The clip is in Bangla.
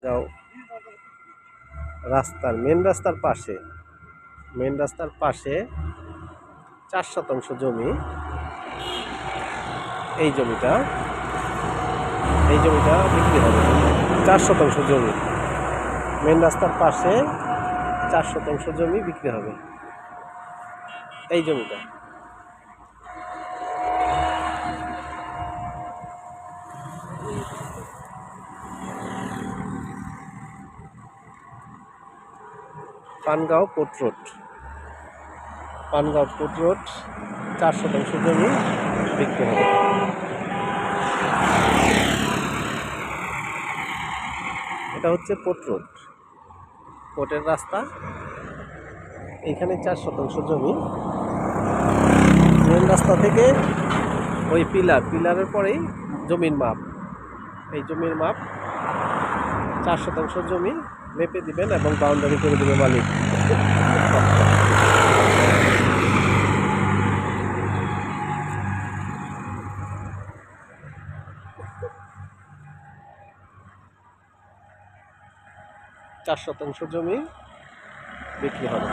যাও রাস্তার মেন রাস্তার পাশে 4 শতাংশ জমি। এই জমিটা বিক্রি হবে। 4 শতাংশ জমি মেন রাস্তার পাশে, 4 শতাংশ জমি বিক্রি হবে। এই জমিটা পানগাঁও পোর্ট রোড 4 শতাংশ জমি বিক্রি হবে। এটা হচ্ছে পোর্টের রাস্তা। এখানে 4 শতাংশ জমি। মেন রাস্তা থেকে ওই পিলারের পরেই জমির মাপ। এই জমির মাপ 4 শতাংশ জমি মেপে দিবেন এবং বাউন্ডারি করে দিবে মালিক। 4 শতাংশ জমি বিক্রি হবে।